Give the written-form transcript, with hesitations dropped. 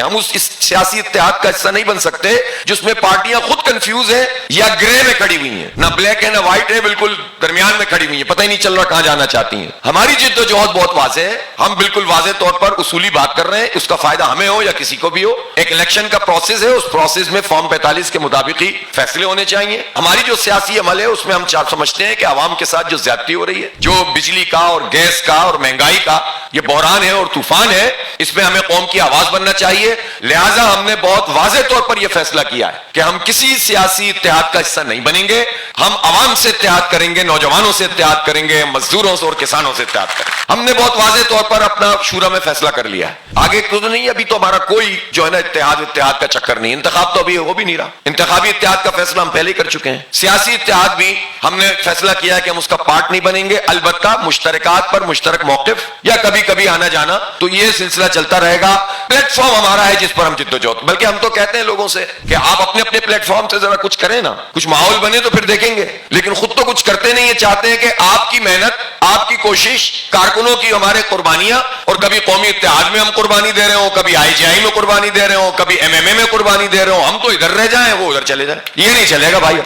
ہم اس سیاسی اتحاد کا حصہ نہیں بن سکتے جس میں پارٹیاں خود کنفیوز ہیں یا گرے میں کھڑی ہوئی ہیں، نہ بلیک ہے نہ وائٹ ہے، بالکل درمیان میں کھڑی ہوئی ہیں، پتہ ہی نہیں چل رہا کہاں جانا چاہتی ہیں۔ ہماری جد و جہد بہت واضح ہے، ہم بالکل واضح طور پر اصولی بات کر رہے ہیں، اس کا فائدہ ہمیں ہو یا کسی کو بھی ہو۔ ایک الیکشن کا پروسیس ہے، اس پروسیس میں فارم 45 کے مطابق ہی فیصلے ہونے چاہیے۔ ہماری جو سیاسی عمل ہے اس میں ہم سمجھتے ہیں کہ عوام کے ساتھ جو زیادتی ہو رہی ہے، جو بجلی کا اور گیس کا اور مہنگائی کا یہ بحران ہے اور طوفان ہے، اس میں ہمیں قوم کی آواز بننا چاہیے۔ لہٰذا ہم نے بہت واضح طور پر یہ فیصلہ کیا ہے کہ ہم کسی سیاسی اتحاد کا حصہ نہیں بنیں گے، ہم عوام سے اتحاد کریں گے، نوجوانوں سے اتحاد کریں گے، مزدوروں سے اور کسانوں سے اتحاد کریں گے۔ ہم نے بہت واضح طور پر اپنا شورا میں فیصلہ کر لیا ہے، آگے تو نہیں، ابھی تو ہمارا کوئی جو ہے نا اتحاد کا چکر نہیں، انتخاب تو ابھی ہو بھی نہیں رہا، انتخابی اتحاد کا فیصلہ ہم پہلے ہی کر چکے ہیں۔ سیاسی اتحاد بھی ہم نے فیصلہ کیا ہے کہ ہم اس کا پارٹ نہیں بنیں گے، البتہ مشترکات پر مشترک موقف یا کبھی کبھی آنا جانا، تو یہ سلسلہ چلتا رہے گا۔ پلیٹ فارم ہمارا ہے جس پر ہم جد و جہد، بلکہ ہم تو کہتے ہیں لوگوں سے کہ آپ اپنے اپنے پلیٹ فارم سے ذرا کچھ کریں نا، کچھ ماحول بنے تو پھر دیکھیں گے، لیکن خود تو کچھ کرتے نہیں ہیں۔ چاہتے ہیں کہ آپ کی محنت، آپ کی کوشش، کارکنوں کی ہمارے قربانیاں، اور کبھی قومی اتحاد میں ہم قربانی دے رہے ہوں، کبھی IGI میں قربانی دے رہے ہوں، کبھی MMA میں قربانی دے رہے ہوں، ہم تو ادھر رہ جائیں وہ ادھر چلے جائیں، یہ نہیں چلے گا بھائی۔